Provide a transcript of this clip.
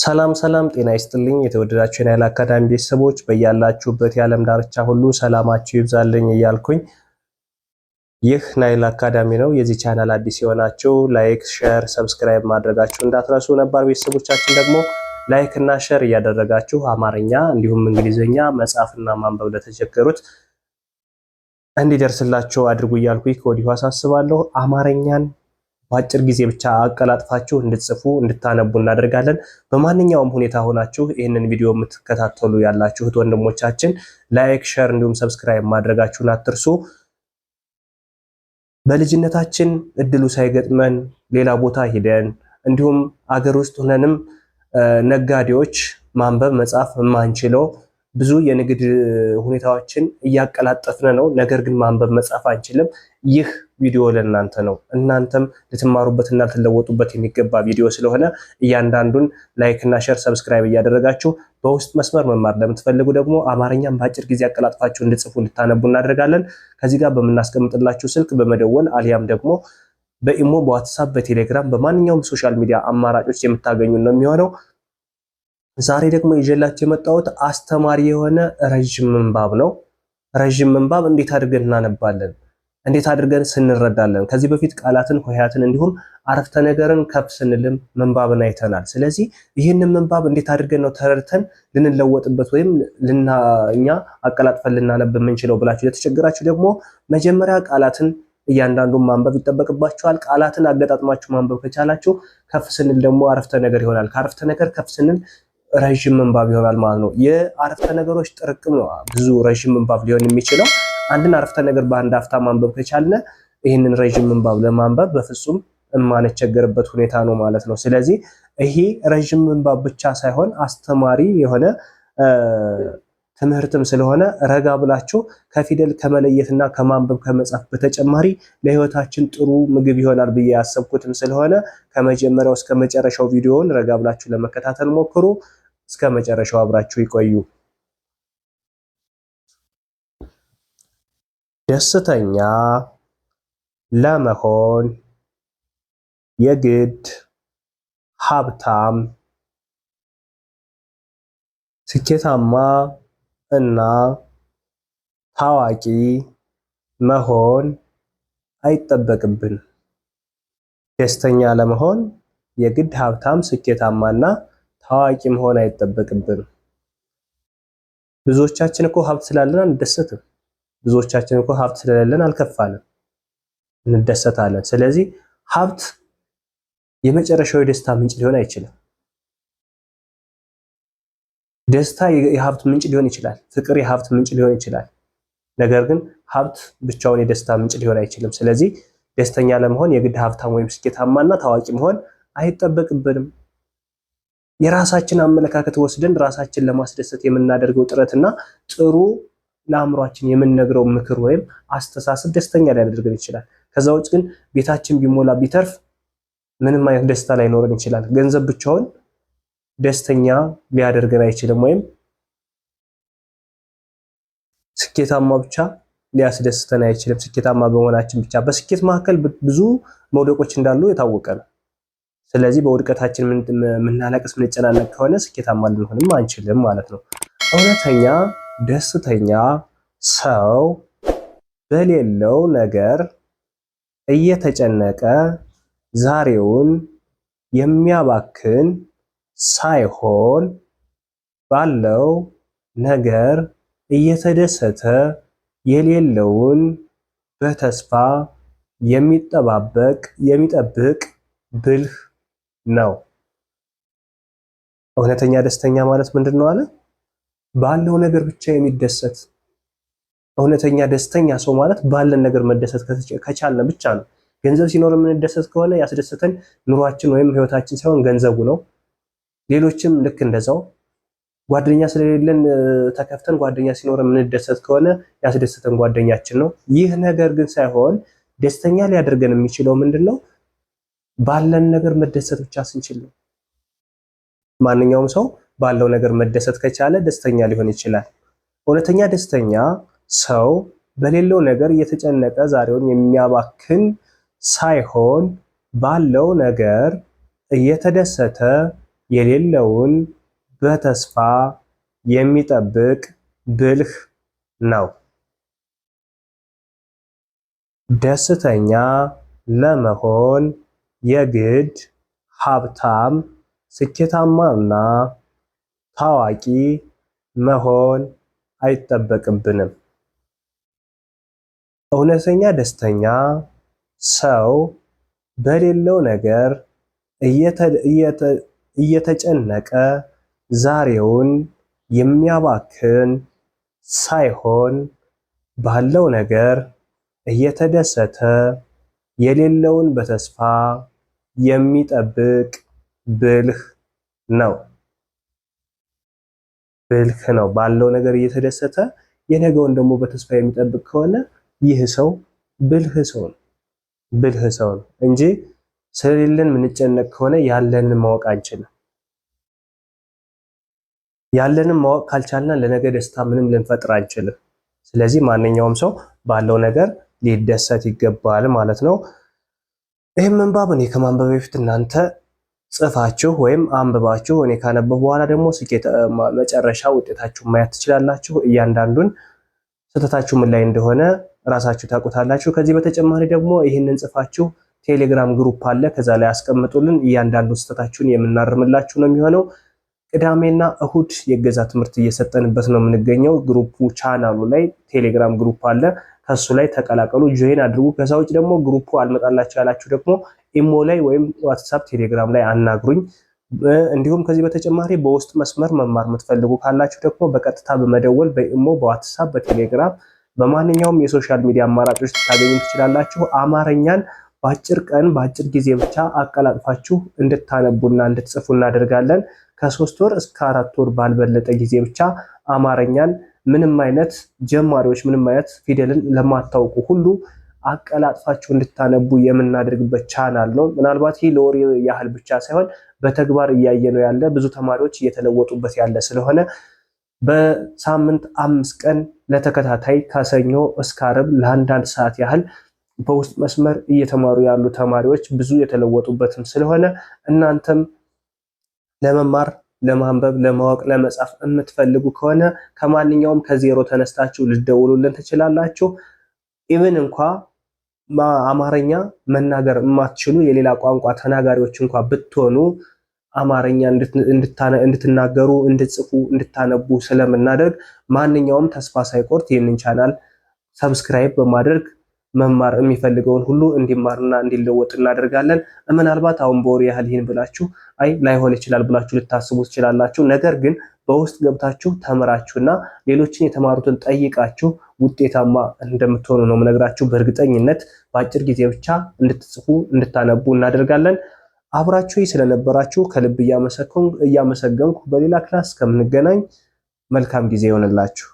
ሰላም ሰላም፣ ጤና ይስጥልኝ የተወደዳችሁ የናይል አካዳሚ ቤተሰቦች በያላችሁበት የዓለም ዳርቻ ሁሉ ሰላማችሁ ይብዛልኝ እያልኩኝ ይህ ናይል አካዳሚ ነው። የዚህ ቻናል አዲስ የሆናችሁ ላይክ፣ ሼር፣ ሰብስክራይብ ማድረጋችሁ እንዳትረሱ። ነባር ቤተሰቦቻችን ደግሞ ላይክ እና ሼር እያደረጋችሁ አማርኛ እንዲሁም እንግሊዝኛ መጻፍና ማንበብ ለተቸገሩት እንዲደርስላችሁ አድርጉ እያልኩኝ ከወዲሁ አሳስባለሁ። አማርኛን በአጭር ጊዜ ብቻ አቀላጥፋችሁ እንድትጽፉ እንድታነቡ እናደርጋለን። በማንኛውም ሁኔታ ሆናችሁ ይህንን ቪዲዮ የምትከታተሉ ያላችሁት ወንድሞቻችን ላይክ፣ ሼር እንዲሁም ሰብስክራይብ ማድረጋችሁን አትርሱ። በልጅነታችን እድሉ ሳይገጥመን ሌላ ቦታ ሂደን እንዲሁም አገር ውስጥ ሆነንም ነጋዴዎች ማንበብ መጻፍ የማንችለው ብዙ የንግድ ሁኔታዎችን እያቀላጠፍን ነው። ነገር ግን ማንበብ መጻፍ አንችልም። ይህ ቪዲዮ ለእናንተ ነው። እናንተም ልትማሩበትና ልትለወጡበት የሚገባ ቪዲዮ ስለሆነ እያንዳንዱን ላይክ እና ሼር ሰብስክራይብ እያደረጋችሁ በውስጥ መስመር መማር ለምትፈልጉ ደግሞ አማርኛም በአጭር ጊዜ አቀላጥፋችሁ እንድጽፉ እንድታነቡ እናደርጋለን። ከዚህ ጋር በምናስቀምጥላችሁ ስልክ በመደወል አሊያም ደግሞ በኢሞ፣ በዋትሳፕ፣ በቴሌግራም በማንኛውም ሶሻል ሚዲያ አማራጮች የምታገኙ ነው የሚሆነው። ዛሬ ደግሞ ይዤላችሁ የመጣሁት አስተማሪ የሆነ ረጅም ምንባብ ነው። ረጅም ምንባብ እንዴት አድርገን እናነባለን? እንዴት አድርገን ስንረዳለን? ከዚህ በፊት ቃላትን፣ ሆሄያትን እንዲሁም አረፍተ ነገርን ከፍ ስንልም ምንባብን አይተናል። ስለዚህ ይህንን ምንባብ እንዴት አድርገን ነው ተረድተን ልንለወጥበት ወይም እኛ አቀላጥፈን ልናነብ የምንችለው ብላችሁ ለተቸገራችሁ ደግሞ መጀመሪያ ቃላትን እያንዳንዱን ማንበብ ይጠበቅባችኋል። ቃላትን አገጣጥማችሁ ማንበብ ከቻላችሁ ከፍ ስንል ደግሞ አረፍተ ነገር ይሆናል። ከአረፍተ ነገር ከፍ ስንል ረጅም ምንባብ ይሆናል ማለት ነው። የአረፍተ ነገሮች ጥርቅም ነው ብዙ ረጅም ምንባብ ሊሆን የሚችለው። አንድን አረፍተ ነገር በአንድ አፍታ ማንበብ ከቻልነ ይህንን ረጅም ምንባብ ለማንበብ በፍጹም የማንቸገርበት ሁኔታ ነው ማለት ነው። ስለዚህ ይሄ ረጅም ምንባብ ብቻ ሳይሆን አስተማሪ የሆነ ትምህርትም ስለሆነ ረጋ ብላችሁ ከፊደል ከመለየትና ከማንበብ ከመጻፍ በተጨማሪ ለህይወታችን ጥሩ ምግብ ይሆናል ብዬ ያሰብኩትም ስለሆነ ከመጀመሪያው እስከ መጨረሻው ቪዲዮውን ረጋ ብላችሁ ለመከታተል ሞክሩ። እስከ መጨረሻው አብራችሁ ይቆዩ። ደስተኛ ለመሆን የግድ ሀብታም፣ ስኬታማ እና ታዋቂ መሆን አይጠበቅብን። ደስተኛ ለመሆን የግድ ሀብታም፣ ስኬታማና ታዋቂ መሆን አይጠበቅብን። ብዙዎቻችን እኮ ሀብት ስላለን አንደሰትም። ብዙዎቻችን እኮ ሀብት ስለሌለን አልከፋንም፣ እንደሰታለን። ስለዚህ ሀብት የመጨረሻው የደስታ ምንጭ ሊሆን አይችልም። ደስታ የሀብት ምንጭ ሊሆን ይችላል። ፍቅር የሀብት ምንጭ ሊሆን ይችላል። ነገር ግን ሀብት ብቻውን የደስታ ምንጭ ሊሆን አይችልም። ስለዚህ ደስተኛ ለመሆን የግድ ሀብታም ወይም ስኬታማና ታዋቂ መሆን አይጠበቅብንም። የራሳችን አመለካከት ወስደን ራሳችን ለማስደሰት የምናደርገው ጥረትና ጥሩ ለአእምሯችን የምንነግረው ምክር ወይም አስተሳሰብ ደስተኛ ሊያደርገን ይችላል። ከዛ ውጭ ግን ቤታችን ቢሞላ ቢተርፍ ምንም አይነት ደስታ ላይኖረን ይችላል። ገንዘብ ብቻውን ደስተኛ ሊያደርገን አይችልም። ወይም ስኬታማ ብቻ ሊያስደስተን አይችልም። ስኬታማ በመሆናችን ብቻ በስኬት መካከል ብዙ መውደቆች እንዳሉ የታወቀ ነው። ስለዚህ በውድቀታችን ምናለቅስ ምንጨናነቅ ከሆነ ስኬታማ ልንሆንም አንችልም ማለት ነው። እውነተኛ ደስተኛ ሰው በሌለው ነገር እየተጨነቀ ዛሬውን የሚያባክን ሳይሆን ባለው ነገር እየተደሰተ የሌለውን በተስፋ የሚጠብቅ ብልህ ነው። እውነተኛ ደስተኛ ማለት ምንድን ነው አለ? ባለው ነገር ብቻ የሚደሰት። እውነተኛ ደስተኛ ሰው ማለት ባለን ነገር መደሰት ከቻልን ብቻ ነው። ገንዘብ ሲኖር የምንደሰት ከሆነ ያስደሰተን ኑሯችን ወይም ህይወታችን ሳይሆን ገንዘቡ ነው። ሌሎችም ልክ እንደዛው። ጓደኛ ስለሌለን ተከፍተን ጓደኛ ሲኖር የምንደሰት ከሆነ ያስደሰተን ጓደኛችን ነው። ይህ ነገር ግን ሳይሆን ደስተኛ ሊያደርገን የሚችለው ምንድነው? ባለን ነገር መደሰት ብቻ ስንችል ነው። ማንኛውም ሰው ባለው ነገር መደሰት ከቻለ ደስተኛ ሊሆን ይችላል። እውነተኛ ደስተኛ ሰው በሌለው ነገር እየተጨነቀ ዛሬውን የሚያባክን ሳይሆን ባለው ነገር እየተደሰተ የሌለውን በተስፋ የሚጠብቅ ብልህ ነው። ደስተኛ ለመሆን የግድ ሀብታም፣ ስኬታማና ታዋቂ መሆን አይጠበቅብንም። እውነተኛ ደስተኛ ሰው በሌለው ነገር እየተጨነቀ ዛሬውን የሚያባክን ሳይሆን ባለው ነገር እየተደሰተ የሌለውን በተስፋ የሚጠብቅ ብልህ ነው። ብልህ ነው። ባለው ነገር እየተደሰተ የነገውን ደግሞ በተስፋ የሚጠብቅ ከሆነ ይህ ሰው ብልህ ሰው ነው። ብልህ ሰው ነው እንጂ ስለሌለን የምንጨነቅ ከሆነ ያለንን ማወቅ አንችልም። ያለንን ማወቅ ካልቻልን ለነገ ደስታ ምንም ልንፈጥር አንችልም። ስለዚህ ማንኛውም ሰው ባለው ነገር ሊደሰት ይገባል ማለት ነው። ይህም ምንባብ እኔ ከማንበብ በፊት እናንተ ጽፋችሁ ወይም አንብባችሁ እኔ ካነበብ በኋላ ደግሞ ስኬት መጨረሻ ውጤታችሁ ማየት ትችላላችሁ። እያንዳንዱን ስህተታችሁ ምን ላይ እንደሆነ ራሳችሁ ታውቁታላችሁ። ከዚህ በተጨማሪ ደግሞ ይህንን ጽፋችሁ ቴሌግራም ግሩፕ አለ፣ ከዛ ላይ አስቀምጡልን። እያንዳንዱ ስህተታችሁን የምናርምላችሁ ነው የሚሆነው። ቅዳሜና እሁድ የገዛ ትምህርት እየሰጠንበት ነው የምንገኘው። ግሩፑ ቻናሉ ላይ ቴሌግራም ግሩፕ አለ፣ ከሱ ላይ ተቀላቀሉ፣ ጆይን አድርጉ። ከዛ ውጭ ደግሞ ግሩፑ አልመጣላችሁ ያላችሁ ደግሞ ኢሞ ላይ ወይም ዋትስአፕ፣ ቴሌግራም ላይ አናግሩኝ። እንዲሁም ከዚህ በተጨማሪ በውስጥ መስመር መማር የምትፈልጉ ካላችሁ ደግሞ በቀጥታ በመደወል በኢሞ፣ በዋትስአፕ፣ በቴሌግራም በማንኛውም የሶሻል ሚዲያ አማራጮች ታገኙ ትችላላችሁ። አማርኛን በአጭር ቀን በአጭር ጊዜ ብቻ አቀላጥፋችሁ እንድታነቡና እንድትጽፉ እናደርጋለን። ከ3 ወር እስከ 4 ወር ባልበለጠ ጊዜ ብቻ አማርኛን ምንም አይነት ጀማሪዎች ምንም አይነት ፊደልን ለማታውቁ ሁሉ አቀላጥፋችሁ እንድታነቡ የምናደርግበት ቻናል ነው። ምናልባት ይህ ለወሬ ያህል ብቻ ሳይሆን በተግባር እያየነው ያለ ብዙ ተማሪዎች እየተለወጡበት ያለ ስለሆነ በሳምንት 5 ቀን ለተከታታይ ከሰኞ እስከ ዓርብ ለ1 ሰዓት ያህል በውስጥ መስመር እየተማሩ ያሉ ተማሪዎች ብዙ የተለወጡበትም ስለሆነ እናንተም ለመማር ለማንበብ ለማወቅ ለመጻፍ የምትፈልጉ ከሆነ ከማንኛውም ከዜሮ ተነስታችሁ ልትደውሉልን ትችላላችሁ። ኢቭን እንኳ አማርኛ መናገር የማትችሉ የሌላ ቋንቋ ተናጋሪዎች እንኳ ብትሆኑ አማርኛ እንድትናገሩ እንድትጽፉ እንድታነቡ ስለምናደርግ ማንኛውም ተስፋ ሳይቆርጥ ይህንን ቻናል ሰብስክራይብ በማድረግ መማር የሚፈልገውን ሁሉ እንዲማርና እንዲለወጥ እናደርጋለን። ምናልባት አሁን በወሬ ያህል ይህን ብላችሁ አይ ላይሆን ይችላል ብላችሁ ልታስቡ ትችላላችሁ። ነገር ግን በውስጥ ገብታችሁ ተምራችሁና ሌሎችን የተማሩትን ጠይቃችሁ ውጤታማ እንደምትሆኑ ነው የምነግራችሁ። በእርግጠኝነት በአጭር ጊዜ ብቻ እንድትጽፉ እንድታነቡ እናደርጋለን። አብራችሁ ስለነበራችሁ ከልብ እያመሰገንኩ በሌላ ክላስ ከምንገናኝ መልካም ጊዜ ይሆንላችሁ።